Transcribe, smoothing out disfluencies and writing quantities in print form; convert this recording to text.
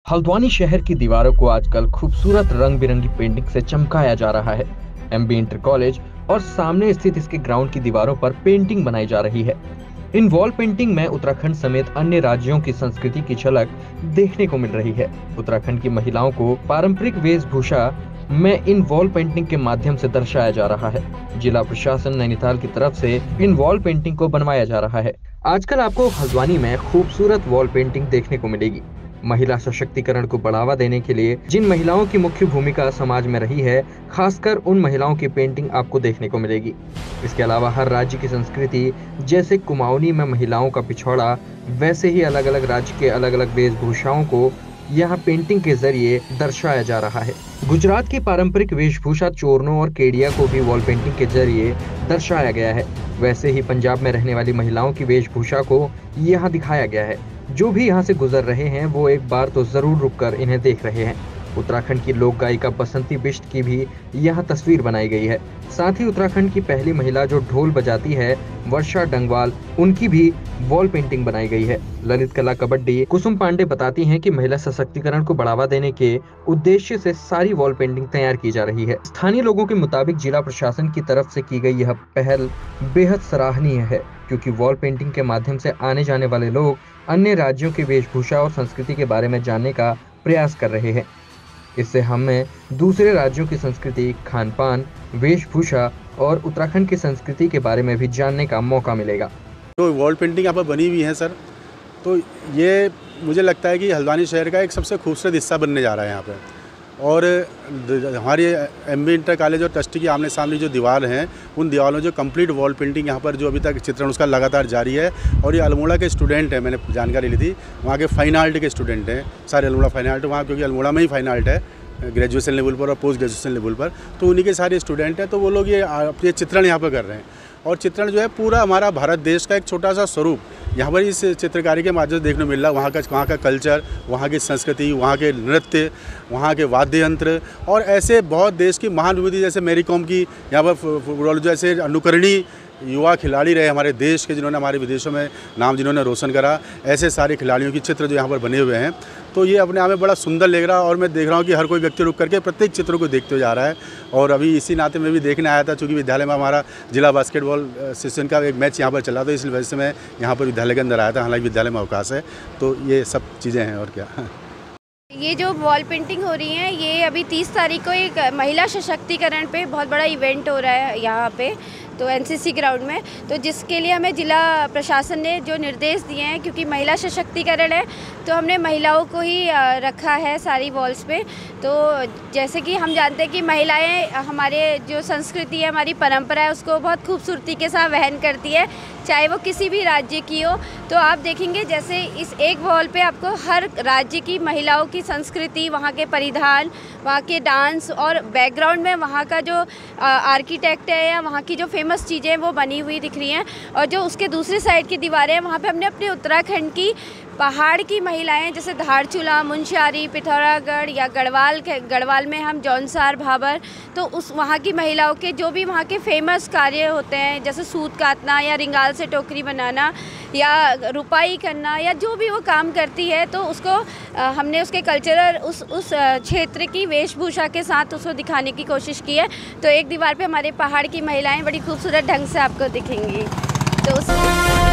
हल्द्वानी शहर की दीवारों को आजकल खूबसूरत रंग बिरंगी पेंटिंग से चमकाया जा रहा है। एमबी इंटर कॉलेज और सामने स्थित इसके ग्राउंड की दीवारों पर पेंटिंग बनाई जा रही है। इन वॉल पेंटिंग में उत्तराखंड समेत अन्य राज्यों की संस्कृति की झलक देखने को मिल रही है। उत्तराखंड की महिलाओं को पारंपरिक वेशभूषा में इन वॉल पेंटिंग के माध्यम से दर्शाया जा रहा है। जिला प्रशासन नैनीताल की तरफ से इन वॉल पेंटिंग को बनवाया जा रहा है। आजकल आपको हल्द्वानी में खूबसूरत वॉल पेंटिंग देखने को मिलेगी। महिला सशक्तिकरण को बढ़ावा देने के लिए जिन महिलाओं की मुख्य भूमिका समाज में रही है, खासकर उन महिलाओं की पेंटिंग आपको देखने को मिलेगी। इसके अलावा हर राज्य की संस्कृति, जैसे कुमाऊनी में महिलाओं का पिछौड़ा, वैसे ही अलग अलग राज्य के अलग अलग वेशभूषाओं को यहाँ पेंटिंग के जरिए दर्शाया जा रहा है। गुजरात की पारंपरिक वेशभूषा चोरनों और केडिया को भी वॉल पेंटिंग के जरिए दर्शाया गया है। वैसे ही पंजाब में रहने वाली महिलाओं की वेशभूषा को यहाँ दिखाया गया है। जो भी यहाँ से गुजर रहे हैं वो एक बार तो जरूर रुककर इन्हें देख रहे हैं। उत्तराखंड की लोक गायिका बसंती बिष्ट की भी यहाँ तस्वीर बनाई गई है। साथ ही उत्तराखंड की पहली महिला जो ढोल बजाती है, वर्षा डंगवाल, उनकी भी वॉल पेंटिंग बनाई गई है। ललित कला कबड्डी कुसुम पांडे बताती हैं कि महिला सशक्तिकरण को बढ़ावा देने के उद्देश्य से सारी वॉल पेंटिंग तैयार की जा रही है। स्थानीय लोगों के मुताबिक जिला प्रशासन की तरफ से की गई यह पहल बेहद सराहनीय है, क्योंकि वॉल पेंटिंग के माध्यम से आने जाने वाले लोग अन्य राज्यों की वेशभूषा और संस्कृति के बारे में जानने का प्रयास कर रहे हैं। इससे हमें दूसरे राज्यों की संस्कृति, खान पान, वेशभूषा और उत्तराखंड की संस्कृति के बारे में भी जानने का मौका मिलेगा। तो वॉल पेंटिंग यहाँ पर बनी हुई है सर, तो ये मुझे लगता है कि हल्द्वानी शहर का एक सबसे खूबसूरत हिस्सा बनने जा रहा है यहाँ पे। और हमारे एमबी इंटर कॉलेज और ट्रस्टी की आमने सामने जो दीवार हैं, उन दीवारों जो कंप्लीट वॉल पेंटिंग यहाँ पर जो अभी तक चित्रण उसका लगातार जारी है। और ये अल्मोड़ा के स्टूडेंट हैं, मैंने जानकारी ली थी, वहाँ के फाइन आर्ट के स्टूडेंट हैं सारे। अल्मोड़ा फाइन आर्ट वहाँ, क्योंकि अल्मोड़ा में ही फाइन आर्ट है ग्रेजुएशन लेवल पर और पोस्ट ग्रेजुएशन लेवल पर, तो उन्हीं के सारे स्टूडेंट हैं। तो वो लोग ये चित्रण यहाँ पर कर रहे हैं। और चित्रण जो है पूरा हमारा भारत देश का एक छोटा सा स्वरूप यहाँ पर इस चित्रकारी के माध्यम से देखने को मिल रहा है। वहाँ का कल्चर, वहाँ की संस्कृति, वहाँ के नृत्य, वहाँ के वाद्य यंत्र, और ऐसे बहुत देश की महान विभूति जैसे मैरी कॉम की यहाँ पर फुटबॉल जैसे अनुकरणीय युवा खिलाड़ी रहे हमारे देश के, जिन्होंने हमारे विदेशों में नाम जिन्होंने रोशन करा, ऐसे सारे खिलाड़ियों की चित्र जो यहाँ पर बने हुए हैं। तो ये अपने आप में बड़ा सुंदर लग रहा है। और मैं देख रहा हूँ कि हर कोई व्यक्ति रुक करके प्रत्येक चित्र को देखते हुए जा रहा है। और अभी इसी नाते मैं भी देखने आया था, चूँकि विद्यालय में हमारा जिला बास्केटबॉल सेशन का एक मैच यहाँ पर चला, तो इस वजह से मैं यहाँ पर विद्यालय के अंदर आया था। हालांकि विद्यालय में अवकाश है, तो ये सब चीज़ें हैं। और क्या, ये जो वॉल पेंटिंग हो रही है, ये अभी 30 तारीख को एक महिला सशक्तिकरण पे बहुत बड़ा इवेंट हो रहा है यहाँ पे, तो एनसीसी ग्राउंड में। तो जिसके लिए हमें जिला प्रशासन ने जो निर्देश दिए हैं, क्योंकि महिला सशक्तिकरण है, तो हमने महिलाओं को ही रखा है सारी वॉल्स पे। तो जैसे कि हम जानते हैं कि महिलाएं हमारे जो संस्कृति है, हमारी परंपरा है, उसको बहुत खूबसूरती के साथ वहन करती है, चाहे वो किसी भी राज्य की हो। तो आप देखेंगे जैसे इस एक वॉल पे आपको हर राज्य की महिलाओं की संस्कृति, वहाँ के परिधान, वहाँ के डांस, और बैकग्राउंड में वहाँ का जो आर्किटेक्ट है या वहाँ की जो फेमस चीज़ें वो बनी हुई दिख रही हैं। और जो उसके दूसरी साइड की दीवारें हैं, वहाँ पे हमने अपने उत्तराखंड की पहाड़ की महिलाएं, जैसे धारचूला, मुंशियारी, पिथौरागढ़ या गढ़वाल में हम जौनसार, भाबर, तो उस वहाँ की महिलाओं के जो भी वहाँ के फेमस कार्य होते हैं, जैसे सूत काटना या रिंगाल से टोकरी बनाना या रुपाई करना या जो भी वो काम करती है, तो उसको हमने उसके कल्चरल उस क्षेत्र की वेशभूषा के साथ उसको दिखाने की कोशिश की है। तो एक दीवार पे हमारे पहाड़ की महिलाएं बड़ी खूबसूरत ढंग से आपको दिखेंगी। तो